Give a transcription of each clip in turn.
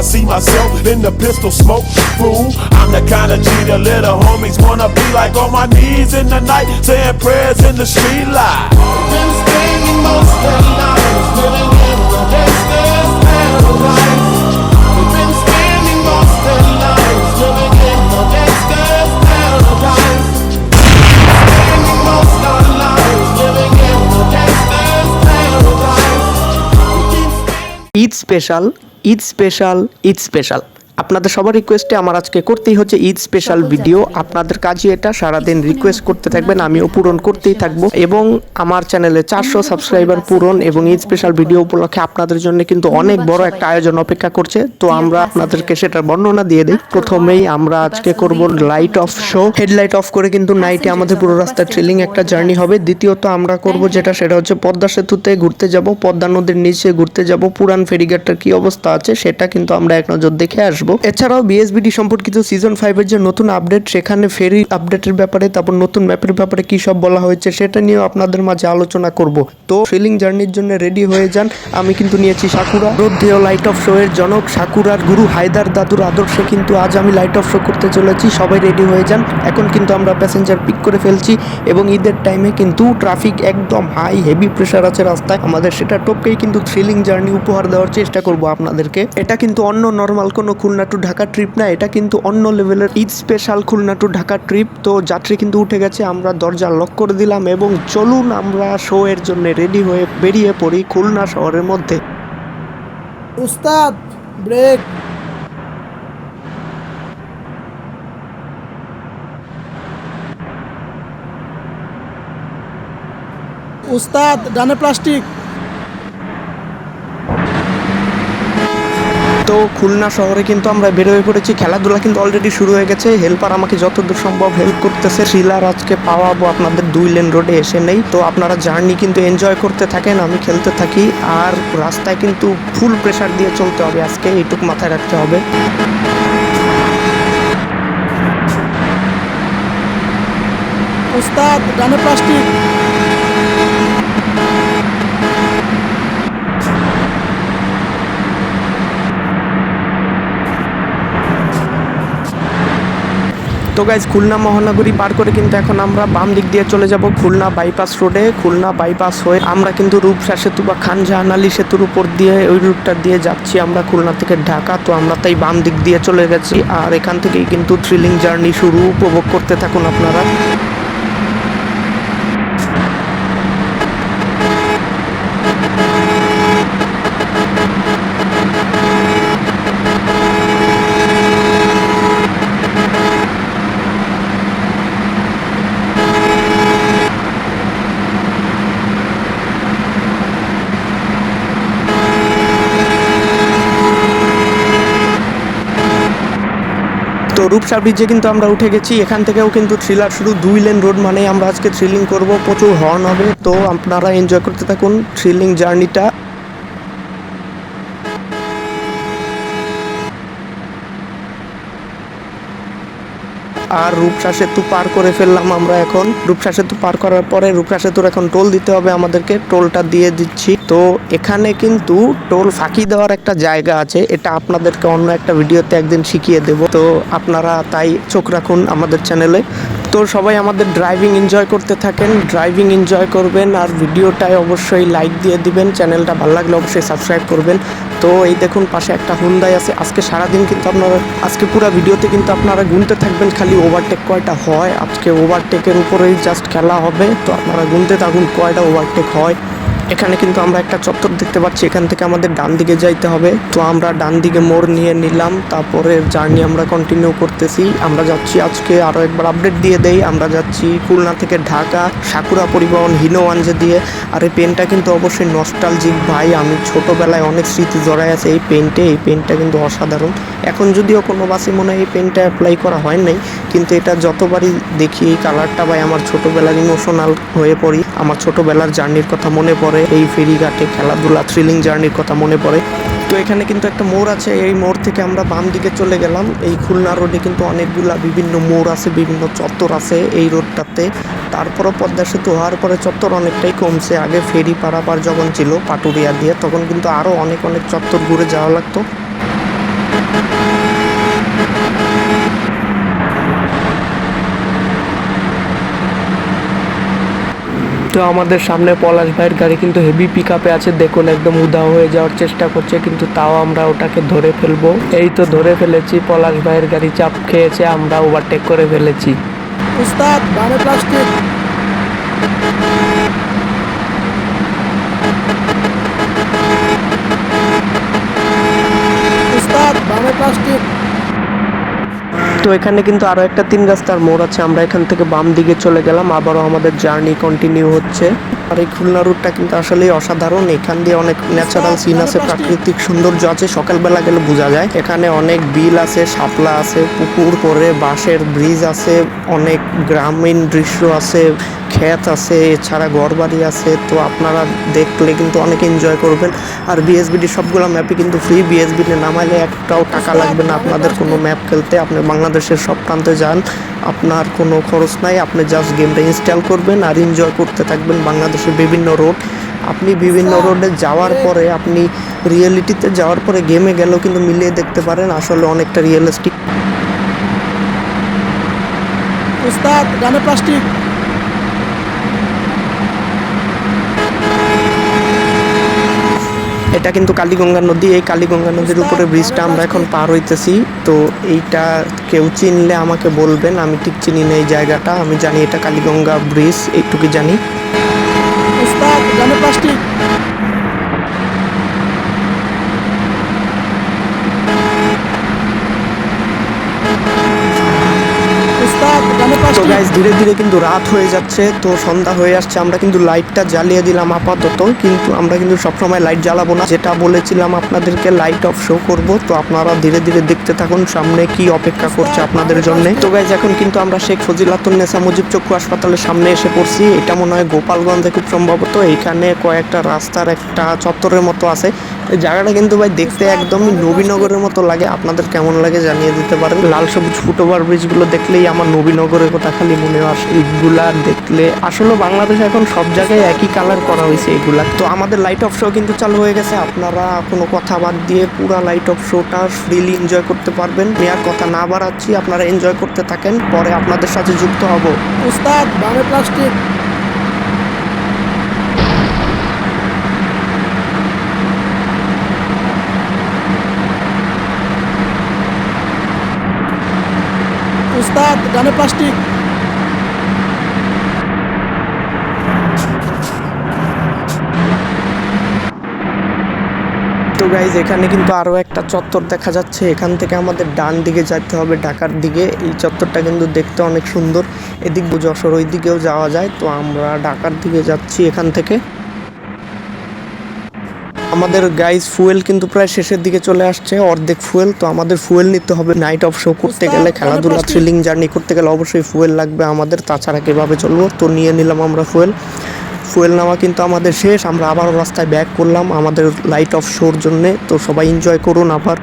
see myself in the pistol smoke. Fool, I'm the kind of G the little homies wanna be like, on my knees in the night, saying prayers in the street light. Been spending most of the night living in the gangster's paradise. We've been spending most of the night living in the gangster's paradise. Spending most of the night living in the gangster's paradise. Eid special, Eid special, Eid special. আপনাদের সবার রিকোয়েস্টে আমার আজকে করতেই হচ্ছে Eid special video. আপনাদের কাজই এটা, সারাদিন রিকোয়েস্ট করতে থাকবেন, আমিও পূরণ করতেই থাকবো। এবং আমার চ্যানেলে 400 সাবস্ক্রাইবার পূরণ এবং ঈদ স্পেশাল ভিডিও উপলক্ষে আপনাদের জন্য কিন্তু অনেক বড় একটা আয়োজন অপেক্ষা করছে। তো আমরা আপনাদেরকে সেটার বর্ণনা দিয়ে দিই। প্রথমেই আমরা আজকে করব light off show. Headlight of করে কিন্তু নাইটে আমাদের পুরো রাস্তা ট্রেলিং একটা জার্নি হবে। দ্বিতীয়ত আমরা করব সেটা হচ্ছে পদ্মা সেতুতে ঘুরতে যাব, পদ্মা নদীর নিচে ঘুরতে যাব, পুরান ফেরিঘাটটার কি অবস্থা আছে সেটা কিন্তু আমরা এক নজর দেখে আসবো। এছাড়াও বিএসবিডি সম্পর্কিত সিজন 5 এর যে নতুন আপডেট, সেখানে ফেরি আপডেটের ব্যাপারে, তারপর নতুন ম্যাপের ব্যাপারে কি সব বলা হয়েছে সেটা নিয়েও আপনাদের মাঝে আলোচনা করব। তো ট্রেলিং জার্নির জন্য রেডি হয়ে যান। আমি কিন্তু নিয়েছি সাকুরা। শ্রদ্ধেয় লাইট অফ শো এর জনক সাকুরার গুরু হায়দার দাদুর আদর্শে কিন্তু আজ আমি লাইট অফ শো করতে চলেছি। সবাই রেডি হয়ে যান। এখন কিন্তু আমরা প্যাসেঞ্জার পিক করে ফেলছি এবং ঈদের টাইমে কিন্তু ট্রাফিক একদম হাই, হেভি প্রেশার আছে রাস্তায়। আমাদের সেটা টপকেই কিন্তু থ্রিলিং জার্নি উপহার দেওয়ার চেষ্টা করব আপনাদেরকে। এটা কিন্তু অন্য নর্মাল কোনো খুলনা টু ঢাকা ট্রিপ না, এটা কিন্তু অন্য লেভেলের Eid special Khulna to Dhaka trip. তো যাত্রী কিন্তু উঠে গেছে, আমরা দরজা লক করে দিলাম এবং চলুন আমরা শো এর জন্য রেডি হয়ে বেরিয়ে পড়ি খুলনা শহরের মধ্যে। উস্তাদ ব্রেক। উস্তাদ ডানে প্লাস্টিক। তো খুলনা শহরে কিন্তু আমরা বের হয়ে পড়েছি। খেলাধুলা কিন্তু অলরেডি শুরু হয়ে গেছে। হেল্পার আমাকে যতদূর সম্ভব হেল্প করতেছে। থ্রিলার আজকে পাওয়াবো আপনাদের 2 লেন রোডে এসে নেই। তো আপনারা জার্নি কিন্তু এনজয় করতে থাকেন, আমি খেলতে থাকি। আর রাস্তায় কিন্তু ফুল প্রেশার দিয়ে চলতে হবে আজকে, এইটুকু মাথায় রাখতে হবে। উস্তাদ ডানে প্লাস্টিক। তো গাইজ, খুলনা মহানগরী পার করে কিন্তু এখন আমরা বাম দিক দিয়ে চলে যাব খুলনা বাইপাস রোডে। খুলনা বাইপাস হয়ে আমরা কিন্তু রূপসা সেতু বা খান জাহান আলী সেতুর উপর দিয়ে ওই রুটটা দিয়ে যাচ্ছি আমরা খুলনা থেকে ঢাকা। তো আমরা তাই বাম দিক দিয়ে চলে গেছি। আর এখান থেকেই কিন্তু থ্রিলিং জার্নি শুরু। উপভোগ করতে থাকুন আপনারা। তো রূপসা ব্রিজে কিন্তু আমরা উঠে গেছি। এখান থেকেও কিন্তু থ্রিলার শুরু। 2 লেন রোড মানে আমরা আজকে থ্রিলিং করব, প্রচুর হর্ন হবে। তো আপনারা এনজয় করতে থাকুন থ্রিলিং জার্নিটা। আর রূপসা সেতু পার করে ফেললাম আমরা এখন। রূপসা সেতু পার করার পরে রূপসা সেতুর এখন টোল দিতে হবে আমাদেরকে। টোলটা দিয়ে দিচ্ছি। তো এখানে কিন্তু টোল ফাঁকি দেওয়ার একটা জায়গা আছে, এটা আপনাদেরকে অন্য একটা ভিডিওতে একদিন শিখিয়ে দেব। তো আপনারা তাই চোখ রাখুন আমাদের চ্যানেলে। তো সবাই আমাদের ড্রাইভিং এনজয় করতে থাকেন, ড্রাইভিং এনজয় করবেন আর ভিডিওটায় অবশ্যই লাইক দিয়ে দিবেন। চ্যানেলটা ভালো লাগলে অবশ্যই সাবস্ক্রাইব করবেন। তো এই দেখুন পাশে একটা হুন্ডাই আছে। আজকে সারাদিন কিন্তু আপনারা, আজকে পুরো ভিডিওতে কিন্তু আপনারা গুনতে থাকবেন খালি ওভারটেক কয়টা হয়। আজকে ওভারটেকের উপরেই জাস্ট খেলা হবে। তো আপনারা গুনতে থাকুন কয়টা ওভারটেক হয়। এখানে কিন্তু আমরা একটা চত্বর দেখতে পাচ্ছি, এখান থেকে আমাদের ডান দিকে যাইতে হবে। তো আমরা ডান দিকে মোড় নিয়ে নিলাম, তারপরে জার্নি আমরা কন্টিনিউ করতেছি। আমরা যাচ্ছি, আজকে আরও একবার আপডেট দিয়ে দেই, আমরা যাচ্ছি খুলনা থেকে ঢাকা সাকুরা পরিবহন হিনোওয়ানজে দিয়ে। আর এই পেনটা কিন্তু অবশ্যই নস্টালজিক ভাই, আমি ছোটোবেলায় অনেক স্মৃতি জড়াই আছে এই পেনটে। এই পেনটা কিন্তু অসাধারণ। এখন যদিও কোনো বাসে মনে হয় এই পেনটা অ্যাপ্লাই করা হয় নাই, কিন্তু এটা যতবারই দেখি এই কালারটা ভাই আমার ছোটোবেলার ইমোশনাল হয়ে পড়ি। আমার ছোটোবেলার জার্নির কথা মনে পড়ে, এই ফেরিঘাটে খেলাধুলা থ্রিলিং জার্নির কথা মনে পড়ে। তো এখানে কিন্তু একটা মোড় আছে, এই মোড় থেকে আমরা বাম দিকে চলে গেলাম। এই খুলনা রোডে কিন্তু অনেকগুলা বিভিন্ন মোড় আছে, বিভিন্ন চত্বর আছে এই রোডটাতে। তারপরও পদ্মা সেতু হওয়ার পরে চত্বর অনেকটাই কমছে। আগে ফেরি পারাপার যখন ছিল পাটুরিয়া দিয়ে, তখন কিন্তু আরও অনেক চত্বর ঘুরে যাওয়া লাগতো। তো আমাদের সামনে পলাশ ভাইয়ের গাড়ি কিন্তু হেভি পিক আপে আছে, দেখুন একদম উধাও হয়ে যাওয়ার চেষ্টা করছে, কিন্তু তাও আমরা ওটাকে ধরে ফেলবো। এই তো ধরে ফেলেছি, পলাশ ভাইয়ের গাড়ি চাপ খেয়েছে, আমরা ওভারটেক করে ফেলেছি। উস্তাদ ডানে প্লাস্টিক। উস্তাদ ডানে প্লাস্টিক। তো এখানে কিন্তু আরো একটা 3 রাস্তার মোড় আছে, আমরা এখান থেকে বাম দিকে চলে গেলাম, আবারও আমাদের জার্নি কন্টিনিউ হচ্ছে। আর এই খুলনা রুটটা কিন্তু আসলেই অসাধারণ, এখান দিয়ে অনেক ন্যাচারাল সিন আছে, প্রাকৃতিক সৌন্দর্য আছে, সকালবেলা গেলে বোঝা যায়। এখানে অনেক বিল আছে, শাপলা আছে, পুকুর করে বাঁশের ব্রিজ আছে, অনেক গ্রামীণ দৃশ্য আছে, ক্ষেত আছে, এছাড়া ঘরবাড়ি আছে। তো আপনারা দেখলে কিন্তু অনেক এনজয় করবেন। আর বিএসবিডি সবগুলো ম্যাপই কিন্তু ফ্রি, বিএসবিডি নামাইলে একটাও টাকা লাগবে না আপনাদের কোনো ম্যাপ খেলতে। আপনি বাংলাদেশের সব প্রান্তে যান, আপনার কোনো খরচ নাই, আপনি জাস্ট গেমটা ইনস্টল করবেন আর এনজয় করতে থাকবেন বাংলাদেশের বিভিন্ন রোড। আপনি বিভিন্ন রোডে যাওয়ার পরে, আপনি রিয়েলিটিতে যাওয়ার পরে গেমে গেলেও কিন্তু মিলিয়ে দেখতে পারেন, আসলে অনেকটা রিয়েলিস্টিক। উস্তাদ ডানে প্লাস্টিক। এটা কিন্তু কালীগঙ্গা নদী, এই কালীগঙ্গা নদীর উপরে ব্রিজটা আমরা এখন পার হইতেছি। তো এইটা কেউ চিনলে আমাকে বলবেন, আমি ঠিক চিনি না এই জায়গাটা, আমি জানি এটা কালীগঙ্গা ব্রিজ, এইটুকুই জানি। উস্তাদ ডানে প্লাস্টিক। উস্তাদ ডানে তো প্লাস্টিক। গাইস ধীরে ধীরে কিন্তু রাত হয়ে যাচ্ছে, তো সন্ধ্যা হয়ে আসছে, আমরা কিন্তু লাইটটা জ্বালিয়ে দিলাম আপাতত, কিন্তু আমরা কিন্তু সবসময় লাইট জ্বালাবো না, যেটা বলেছিলাম আপনাদেরকে লাইট অফ শো করব। তো আপনারা ধীরে ধীরে দেখতে থাকুন সামনে কি অপেক্ষা করছে আপনাদের জন্য। তো গাইস এখন কিন্তু আমরা শেখ ফজিলাতুন্নেসা মুজিব চক্ষু হাসপাতালের সামনে এসে পড়ছি, এটা মনে হয় গোপালগঞ্জে খুব সম্ভবত। এইখানে কয়েকটা রাস্তার একটা চত্বরের মতো আছে, এই জায়গাটা কিন্তু ভাই দেখতে একদমই নবীনগরের মতো লাগে, আপনাদের কেমন লাগে জানিয়ে দিতে পারেন। লাল সবুজ ফুটওভার ব্রিজগুলো দেখলেই আমার নবীনগরের কথা খালি মনে আসে, এইগুলা দেখলে আসলে বাংলাদেশে এখন সব জায়গায় একই কালার করা হয়েছে এগুলা। তো আমাদের লাইট অফ শো কিন্তু চালু হয়ে গেছে, আপনারা কোনো কথা বাদ দিয়ে পুরা লাইট অফ শোটা ফ্রিলি এনজয় করতে পারবেন। আমি আর কথা না বাড়াচ্ছি, আপনারা এনজয় করতে থাকেন, পরে আপনাদের সাথে যুক্ত হব। উস্তাদ ডানে প্লাস্টিক। উস্তাদ ডানে প্লাস্টিক। তো গাইজ এখানে কিন্তু আরও একটা চত্বর দেখা যাচ্ছে, এখান থেকে আমাদের ডান দিকে যেতে হবে ঢাকার দিকে। এই চত্বরটা কিন্তু দেখতে অনেক সুন্দর, এদিক যশোর ওই দিকেও যাওয়া যায়। তো আমরা ঢাকার দিকে যাচ্ছি এখান থেকে। আমাদের গাইজ ফুয়েল কিন্তু প্রায় শেষের দিকে চলে আসছে, অর্ধেক ফুয়েল। তো আমাদের ফুয়েল নিতে হবে, নাইট অফ শো করতে গেলে, খেলাধুলা থ্রিলিং জার্নি করতে গেলে অবশ্যই ফুয়েল লাগবে আমাদের, তাছাড়া কীভাবে চলবো। তো নিয়ে নিলাম আমরা ফুয়েল নেওয়া কিন্তু আমাদের শেষ, আমরা আবারও রাস্তায় ব্যাক করলাম আমাদের লাইট অফ শোর জন্যে। তো সবাই এনজয় করুন আবার।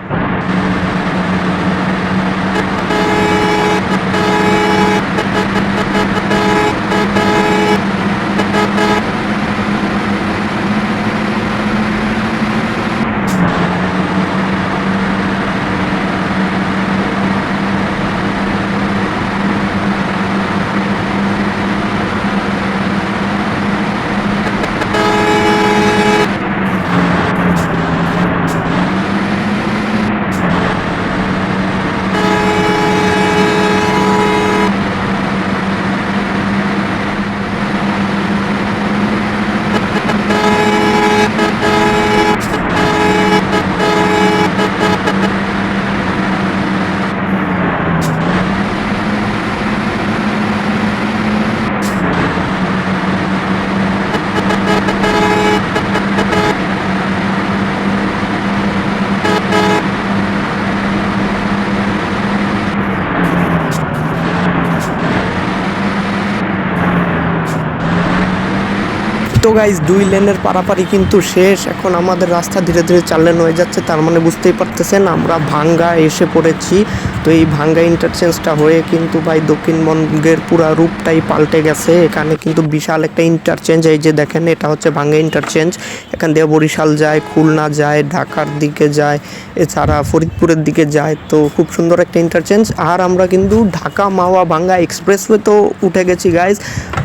তো গাইজ 2 লেনের পারাপারি কিন্তু শেষ। এখন আমাদের রাস্তা ধীরে ধীরে 4 লেন হয়ে যাচ্ছে, তার মানে বুঝতেই পারতেছেন আমরা ভাঙ্গা এসে পড়েছি। তো এই ভাঙ্গা ইন্টারচেঞ্জটা হয়ে কিন্তু ভাই দক্ষিণবঙ্গের পুরা রূপটাই পাল্টে গেছে। এখানে কিন্তু বিশাল একটা ইন্টারচেঞ্জ, এই যে দেখেন এটা হচ্ছে ভাঙ্গা ইন্টারচেঞ্জ। এখান দিয়ে বরিশাল যায়, খুলনা যায়, ঢাকার দিকে যায়, এছাড়া ফরিদপুরের দিকে যায়। তো খুব সুন্দর একটা ইন্টারচেঞ্জ। আর আমরা কিন্তু ঢাকা মাওয়া ভাঙ্গা এক্সপ্রেসওয়ে তো উঠে গেছি গাইজ।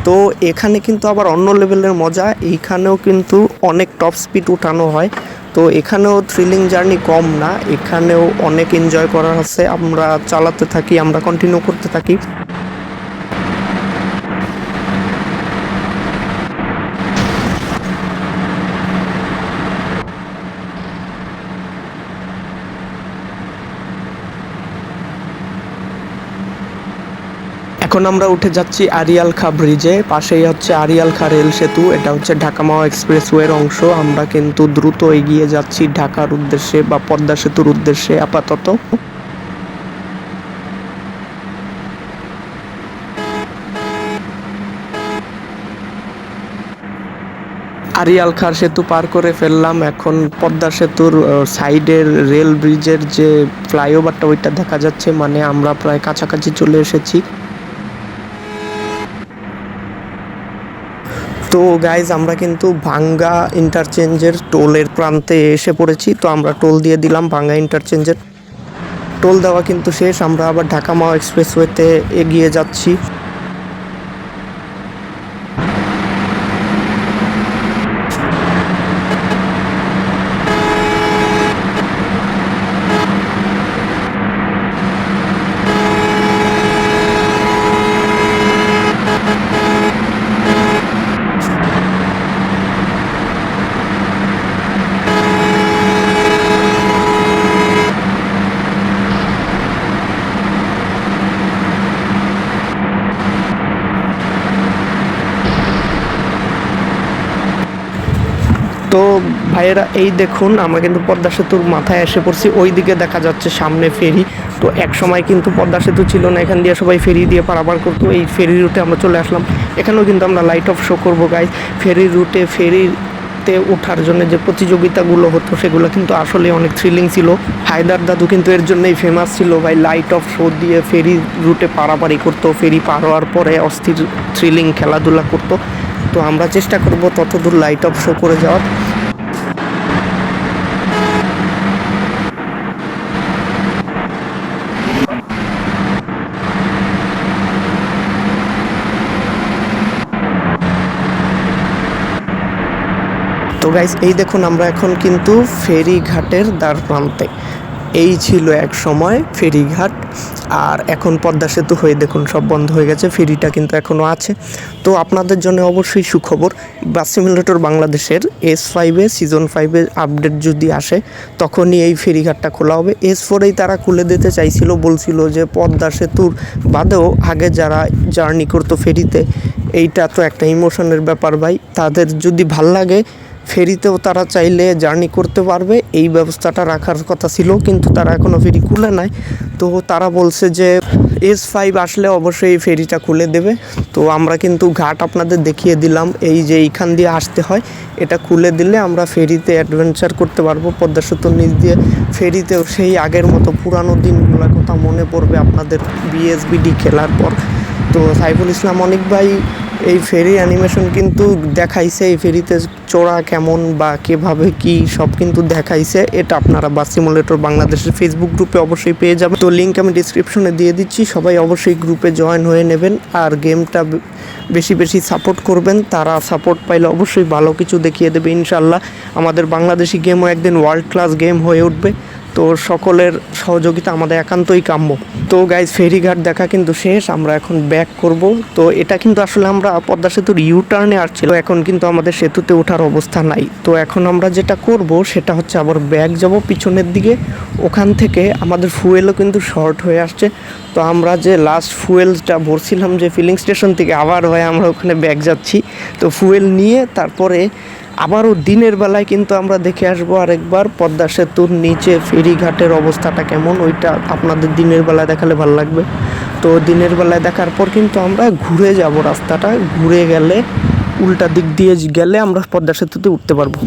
তো এখানে কিন্তু আবার অন্য লেভেলের মজা, এইখানেও কিন্তু অনেক টপ স্পিড উঠানো হয়। তো এখানেও থ্রিলিং জার্নি কম না, এখানেও অনেক এনজয় করার আছে। আমরা চালাতে থাকি, আমরা কন্টিনিউ করতে থাকি। এখন আমরা উঠে যাচ্ছি আরিয়াল খা ব্রিজে, পাশেই হচ্ছে আরিয়াল খা রেল সেতু। এটা হচ্ছে ঢাকা মাওয়া এক্সপ্রেসওয়ের অংশ। আমরা কিন্তু দ্রুত এগিয়ে যাচ্ছি ঢাকার উদ্দেশ্যে বা পদ্মা সেতুর উদ্দেশ্যে আপাতত। আরিয়াল খার সেতু পার করে ফেললাম। এখন পদ্মা সেতুর সাইডের রেল ব্রিজের যে ফ্লাইওভারটা ওইটা দেখা যাচ্ছে, মানে আমরা প্রায় কাছাকাছি চলে এসেছি। তো গাইজ আমরা কিন্তু ভাঙ্গা ইন্টারচেঞ্জের টোলের প্রান্তে এসে পড়েছি। তো আমরা টোল দিয়ে দিলাম ভাঙ্গা ইন্টারচেঞ্জের। টোল দেওয়া কিন্তু শেষ, আমরা আবার ঢাকা মাওয়া এক্সপ্রেসওয়েতে এগিয়ে যাচ্ছি। তো ভাইয়েরা এই দেখুন আমরা কিন্তু পদ্মা সেতুর মাথায় এসে পড়ছি। ওই দিকে দেখা যাচ্ছে সামনে ফেরি। তো এক সময় কিন্তু পদ্মা সেতু ছিল না, এখান দিয়ে সবাই ফেরি দিয়ে পারাপার করতো। এই ফেরি রুটে আমরা চলে আসলাম। এখানেও কিন্তু আমরা লাইট অফ শো করবো গাইজ। ফেরি রুটে ফেরিতে ওঠার জন্য যে প্রতিযোগিতাগুলো হতো সেগুলো কিন্তু আসলে অনেক থ্রিলিং ছিল। হায়দার দাদু কিন্তু এর জন্যই ফেমাস ছিল ভাই, লাইট অফ শো দিয়ে ফেরি রুটে পারাপারি করতো। ফেরি পার হওয়ার পরে অস্থির থ্রিলিং খেলাধুলা করতো। তো আমরা চেষ্টা করব ততদূর লাইট অফ শো করে যাওয়ার। তো গাইস এই দেখুন আমরা এখন কিন্তু ফেরিঘাটের দ্বার প্রান্তে। এই ছিল এক সময় ফেরিঘাট, আর এখন পদ্মা সেতু হয়ে দেখুন সব বন্ধ হয়ে গেছে, ফেরিটা কিন্তু এখনও আছে। তো আপনাদের জন্য অবশ্যই সুখবর, বাস সিমুলেটর বাংলাদেশের S5-এ সিজন 5-এর আপডেট যদি আসে তখনই এই ফেরিঘাটটা খোলা হবে। S4-এই তারা খুলে দিতে চাইছিল, বলছিল যে পদ্মা সেতুর বাদেও আগে যারা জার্নি করতো ফেরিতে, এইটা তো একটা ইমোশনের ব্যাপার ভাই, তাদের যদি ভাল লাগে ফেরিতেও তারা চাইলে জার্নি করতে পারবে। এই ব্যবস্থাটা রাখার কথা ছিল, কিন্তু তারা এখনও ফেরি খুলে নাই। তো তারা বলছে যে S5 আসলে অবশ্যই এই ফেরিটা খুলে দেবে। তো আমরা কিন্তু ঘাট আপনাদের দেখিয়ে দিলাম, এই যে এইখান দিয়ে আসতে হয়, এটা খুলে দিলে আমরা ফেরিতে অ্যাডভেঞ্চার করতে পারবো পদ্মা সেতুর নিচ দিয়ে। ফেরিতেও সেই আগের মতো পুরানো দিনগুলোর কথা মনে পড়বে আপনাদের BSBD খেলার পর। তো সাইফুল ইসলাম অনিক ভাই এই ফেরি অ্যানিমেশন কিন্তু দেখাইছে, এই ফেরিতে চড়া কেমন বা কীভাবে কি সব কিন্তু দেখাইছে। এটা আপনারা বাস সিমুলেটর বাংলাদেশের ফেসবুক গ্রুপে অবশ্যই পেয়ে যাবেন। তো লিঙ্ক আমি ডিসক্রিপশনে দিয়ে দিচ্ছি, সবাই অবশ্যই গ্রুপে জয়েন হয়ে নেবেন আর গেমটা বেশি বেশি সাপোর্ট করবেন। তারা সাপোর্ট পাইলে অবশ্যই ভালো কিছু দেখিয়ে দেবে ইনশাল্লাহ। আমাদের বাংলাদেশি গেমও একদিন ওয়ার্ল্ড ক্লাস গেম হয়ে উঠবে। তো সকলের সহযোগিতা আমাদের একান্তই কাম্য। তো গাইজ ফেরিঘাট দেখা কিন্তু শেষ, আমরা এখন ব্যাক করব। তো এটা কিন্তু আসলে আমরা পদ্মা সেতুর ইউটার্নে আসছিল, এখন কিন্তু আমাদের সেতুতে ওঠার অবস্থা নাই। তো এখন আমরা যেটা করব সেটা হচ্ছে আবার ব্যাক যাব পিছনের দিকে। ওখান থেকে আমাদের ফুয়েলও কিন্তু শর্ট হয়ে আসছে। তো আমরা যে লাস্ট ফুয়েলটা ভরছিলাম যে ফিলিং স্টেশন থেকে, আবার ভাই আমরা ওখানে ব্যাক যাচ্ছি। তো ফুয়েল নিয়ে তারপরে আবারও দিনের বেলায় কিন্তু আমরা দেখে আসবো আরেকবার পদ্মা সেতুর নিচে ফেরিঘাটের অবস্থাটা কেমন, ওইটা আপনাদের দিনের বেলায় দেখালে ভালো লাগবে। তো দিনের বেলায় দেখার পর কিন্তু আমরা ঘুরে যাব, রাস্তাটা ঘুরে গেলে উল্টা দিক দিয়ে গেলে আমরা পদ্মা সেতুতে উঠতে পারবো।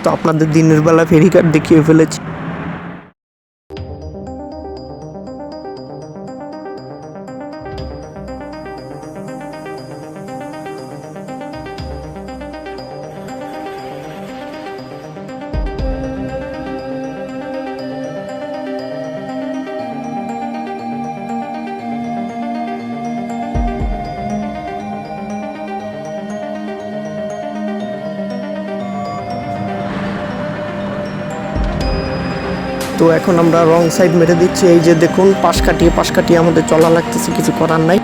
তো আপনাদের দিনের বেলা ফেরিঘাট দেখিয়ে ফেলেছি। তো এখন আমরা রং সাইড মেরে দিচ্ছি। এই যে দেখুন, পাশ কাটিয়ে আমাদের চলা লাগতেছে, কিছু করার নাই।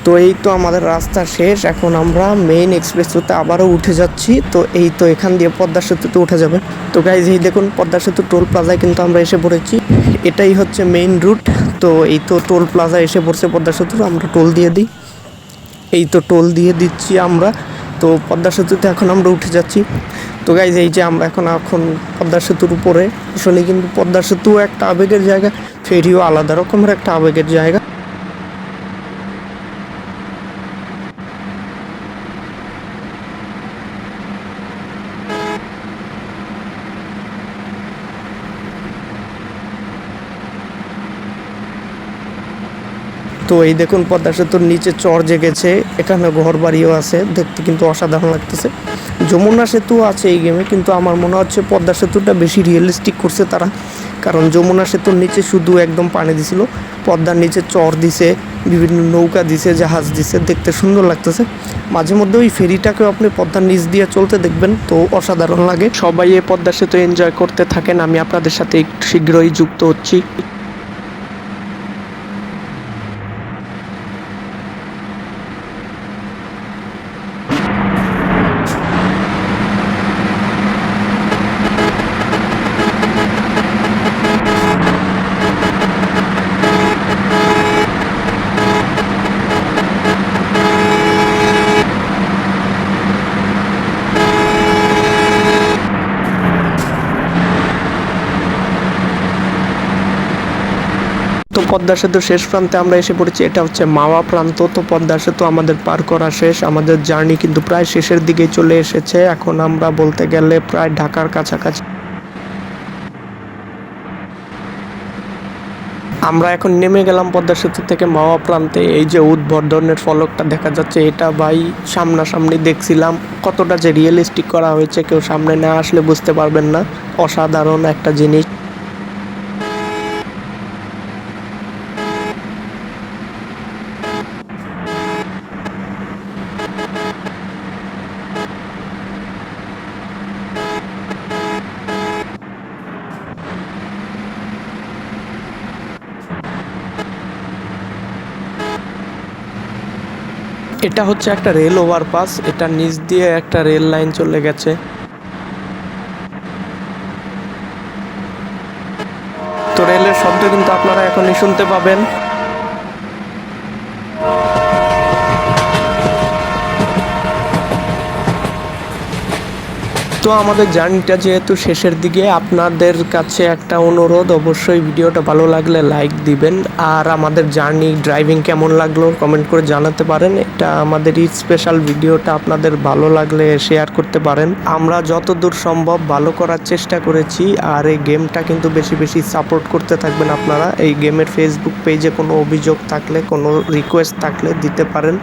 তো এই তো আমাদের রাস্তা শেষ, এখন আমরা মেইন এক্সপ্রেসওয়েতে আবারও উঠে যাচ্ছি। তো এই তো এখান দিয়ে পদ্মা সেতুতে উঠে যাবে। তো গাইজ এই দেখুন, পদ্মা সেতু টোল প্লাজায় কিন্তু আমরা এসে পড়েছি। এটাই হচ্ছে মেইন রুট। তো এই তো টোল প্লাজা এসে পড়ছে পদ্মা সেতুর, আমরা টোল দিয়ে দিই। এই তো টোল দিয়ে দিচ্ছি আমরা। তো পদ্মা সেতুতে এখন আমরা উঠে যাচ্ছি। তো গাইজ এই যে আমরা এখন পদ্মা সেতুর উপরে। আসলে কিন্তু পদ্মা সেতু একটা আবেগের জায়গা, ফেরিও আলাদা রকমের একটা আবেগের জায়গা। তো এই দেখুন, পদ্মা সেতুর নিচে চর জেগেছে, এখানে ঘর বাড়িও আছে, দেখতে কিন্তু অসাধারণ লাগতেছে। যমুনা সেতু আছে এই গেমে, কিন্তু আমার মনে হচ্ছে পদ্মা সেতুটা বেশি রিয়েলিস্টিক করছে তারা। কারণ যমুনা সেতুর নিচে শুধু একদম পানি দিছিল, পদ্মার নিচে চর দিছে, বিভিন্ন নৌকা দিছে, জাহাজ দিছে, দেখতে সুন্দর লাগতেছে। মাঝে মধ্যে ওই ফেরিটাকেও আপনি পদ্মার নিচ দিয়ে চলতে দেখবেন, তো অসাধারণ লাগে। সবাই এই পদ্মা সেতু এনজয় করতে থাকেন, আমি আপনাদের সাথে একটু শীঘ্রই যুক্ত হচ্ছি। তো পদ্মা সেতুর শেষ প্রান্তে আমরা এসে পড়েছি, এটা হচ্ছে মাওয়া প্রান্ত। তো পদ্মা সেতু আমাদের পার করা শেষ, আমাদের জার্নি কিন্তু প্রায় শেষের দিকে চলে এসেছে। এখন আমরা বলতে গেলে প্রায় ঢাকার কাছাকাছি। আমরা এখন নেমে গেলাম পদ্মা সেতু থেকে মাওয়া প্রান্তে। এই যে উদ্বোধনের ফলকটা দেখা যাচ্ছে, এটা ভাই সামনাসামনি দেখছিলাম। কতটা যে রিয়েলিস্টিক করা হয়েছে কেউ সামনে না আসলে বুঝতে পারবেন না, অসাধারণ একটা জিনিস। এটা হচ্ছে একটা রেল ওভারপাস, এটা নিচ দিয়ে একটা রেল লাইন চলে গেছে। তো রেলের শব্দ কিন্তু আপনারা এখনই শুনতে পাবেন। তো আমাদের জার্নিটা যেহেতু শেষের দিকে, আপনাদের কাছে একটা অনুরোধ, অবশ্যই ভিডিওটা ভালো লাগলে লাইক দিবেন, আর আমাদের জার্নি ড্রাইভিং কেমন লাগলো কমেন্ট করে জানাতে পারেন। এটা আমাদের এই স্পেশাল ভিডিওটা আপনাদের ভালো লাগলে শেয়ার করতে পারেন। আমরা যতদূর সম্ভব ভালো করার চেষ্টা করেছি, আর এই গেমটা কিন্তু বেশি বেশি সাপোর্ট করতে থাকবেন আপনারা। এই গেমের ফেসবুক পেজে কোনো অভিযোগ থাকলে, কোনো রিকোয়েস্ট থাকলে দিতে পারেন।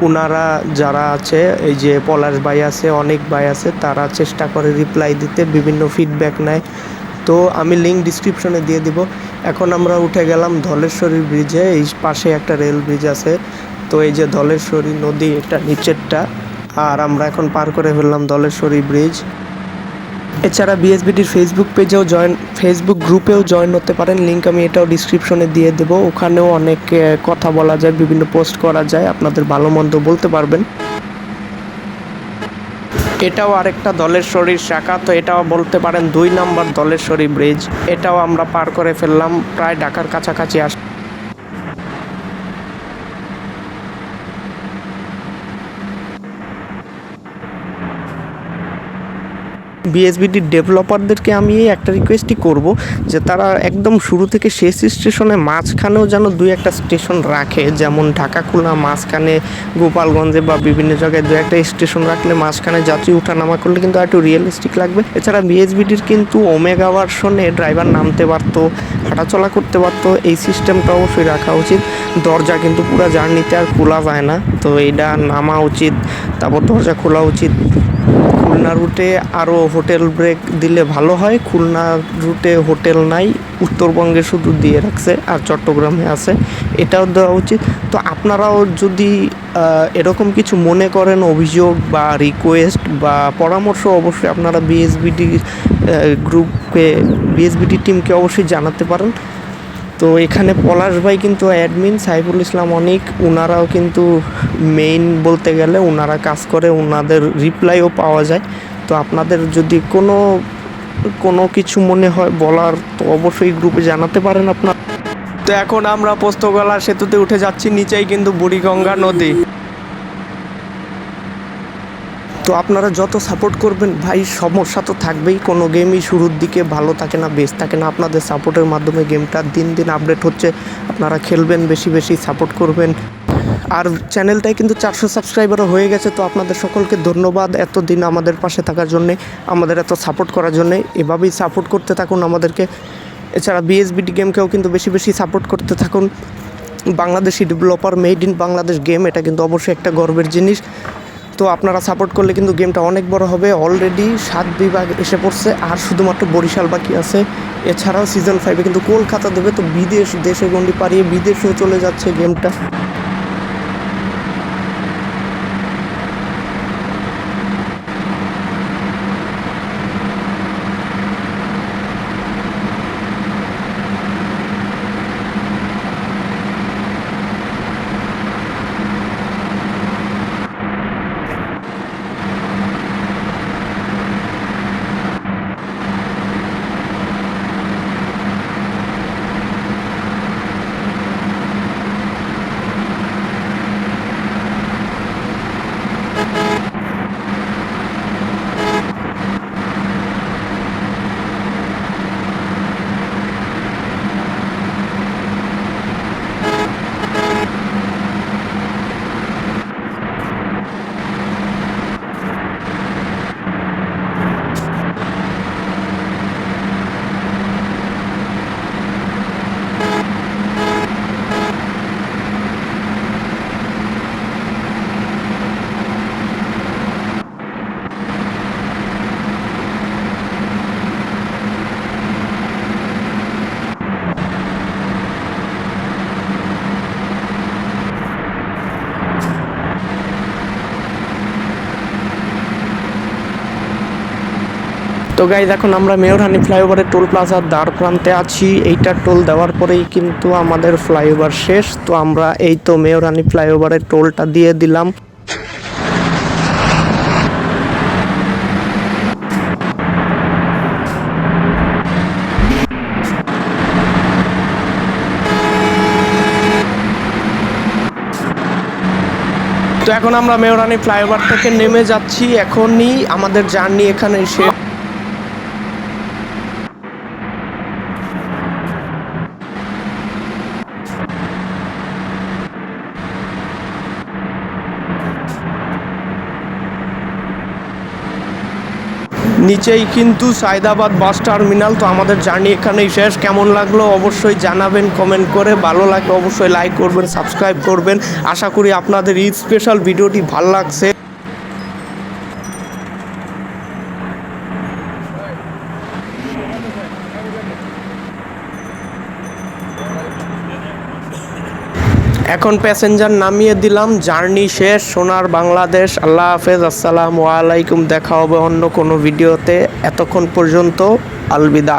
ওনারা যারা আছে, এই যে পলাশ ভাই আছে, অনেক ভাই আছে, তারা চেষ্টা করে রিপ্লাই দিতে, বিভিন্ন ফিডব্যাক নেয়। তো আমি লিঙ্ক ডিসক্রিপশনে দিয়ে দিব। এখন আমরা উঠে গেলাম ধলেশ্বরী ব্রিজে, এই পাশে একটা রেল ব্রিজ আছে। তো এই যে ধলেশ্বরী নদী, এটা নিচেরটা, আর আমরা এখন পার করে ফেললাম ধলেশ্বরী ব্রিজ। এছাড়া বিএসবিটির ফেসবুক পেজেও ফেসবুক গ্রুপেও জয়েন হতে পারেন, লিঙ্ক আমি এটাও ডিসক্রিপশনে দিয়ে দেবো। ওখানেও অনেক কথা বলা যায়, বিভিন্ন পোস্ট করা যায়, আপনাদের ভালো মন্দ বলতে পারবেন। এটাও আরেকটা ধলেশ্বরীর শাখা, তো এটাও বলতে পারেন 2 নম্বর ধলেশ্বরী ব্রিজ। এটাও আমরা পার করে ফেললাম, প্রায় ঢাকার কাছাকাছি বিএসবিটির ডেভেলপারদেরকে আমি একটা রিকোয়েস্টই করব, যে তারা একদম শুরু থেকে শেষ স্টেশনে মাঝখানেও যেন 2-1টা স্টেশন রাখে, যেমন ঢাকা খুলনা মাঝখানে, গোপালগঞ্জে বা বিভিন্ন জায়গায় 2-1টা স্টেশন রাখলে মাঝখানে যাত্রী ওঠানামা করলে কিন্তু একটু রিয়েলিস্টিক লাগবে। এছাড়া বিএসবিটির কিন্তু ওমেগা ভার্সনে ড্রাইভার নামতে পারতো, হাঁটাচলা করতে পারতো, এই সিস্টেমটা অবশ্যই রাখা উচিত। দরজা কিন্তু পুরো জার্নিতে আর খোলা যায় না, তো এইটা নামা উচিত, তারপর দরজা খোলা উচিত। খুলনা রুটে আরও হোটেল ব্রেক দিলে ভালো হয়। খুলনা রুটে হোটেল নাই, উত্তরবঙ্গে শুধু দিয়ে রাখছে, আর চট্টগ্রামে আছে, এটাও দেওয়া উচিত। তো আপনারাও যদি এরকম কিছু মনে করেন, অভিযোগ বা রিকোয়েস্ট বা পরামর্শ, অবশ্যই আপনারা বিএসবিটি গ্রুপকে, বিএসবিটি টিমকে অবশ্যই জানাতে পারেন। তো এখানে পলাশ ভাই কিন্তু অ্যাডমিন, সাইফুল ইসলাম অনেক, ওনারাও কিন্তু মেইন বলতে গেলে, ওনারা কাজ করে, ওনাদের রিপ্লাইও পাওয়া যায়। তো আপনাদের যদি কোনো কিছু মনে হয় বলার, তো অবশ্যই গ্রুপে জানাতে পারেন আপনার। তো এখন আমরা পোস্তগলা সেতুতে উঠে যাচ্ছি, নিচেই কিন্তু বুড়িগঙ্গা নদী। তো আপনারা যত সাপোর্ট করবেন ভাই, সমস্যা তো থাকবেই, কোনো গেমই শুরুর দিকে ভালো থাকে না, বেশ থাকে না। আপনাদের সাপোর্টের মাধ্যমে গেমটা দিন দিন আপডেট হচ্ছে, আপনারা খেলবেন, বেশি বেশি সাপোর্ট করবেন। আর চ্যানেলটায় কিন্তু 400 সাবস্ক্রাইবারও হয়ে গেছে। তো আপনাদের সকলকে ধন্যবাদ এতদিন আমাদের পাশে থাকার জন্যে, আমাদের এত সাপোর্ট করার জন্যে। এভাবেই সাপোর্ট করতে থাকুন আমাদেরকে। এছাড়া বিএসবিটি গেমকেও কিন্তু বেশি বেশি সাপোর্ট করতে থাকুন। Bangladeshi developer, made in Bangladesh game, এটা কিন্তু অবশ্যই একটা গর্বের জিনিস। তো আপনারা সাপোর্ট করলে কিন্তু গেমটা অনেক বড় হবে। অলরেডি 7 বিভাগ এসে পড়ছে, আর শুধুমাত্র বরিশাল বাকি আছে। এছাড়াও সিজন 5-এ কিন্তু কলকাতা দেবে, তো দেশের গণ্ডি পাড়িয়ে বিদেশেও চলে যাচ্ছে গেমটা। গাইজ এখন আমরা মেয়রহানি ফ্লাইওভারের টোল প্লাজার দ্বার প্রান্তে আছি। এইটা টোল দেওয়ার পরেই কিন্তু আমাদের ফ্লাইওভার শেষ। তো আমরা এই তো মেয়রহানি ফ্লাইওভারের টোলটা দিয়ে দিলাম। তো এখন আমরা মেয়রহানি ফ্লাইওভার থেকে নেমে যাচ্ছি। এখনই আমাদের জার্নি এখানে শেষ। নিচেই কিন্তু সায়দাবাদ বাস টার্মিনাল। তো আমাদের জার্নি এখানেই শেষ। কেমন লাগলো অবশ্যই জানাবেন কমেন্ট করে। ভালো লাগলে অবশ্যই লাইক করবেন, সাবস্ক্রাইব করবেন। আশা করি আপনাদের এই স্পেশাল ভিডিওটি ভালো লাগছে। এখন প্যাসেঞ্জার নামিয়ে দিলাম। জার্নি শেষ। সোনার বাংলাদেশ। আল্লাহ হাফেজ। আসসালামু আলাইকুম। দেখা হবে অন্য কোনো ভিডিওতে। এতক্ষণ পর্যন্ত আলবিদা।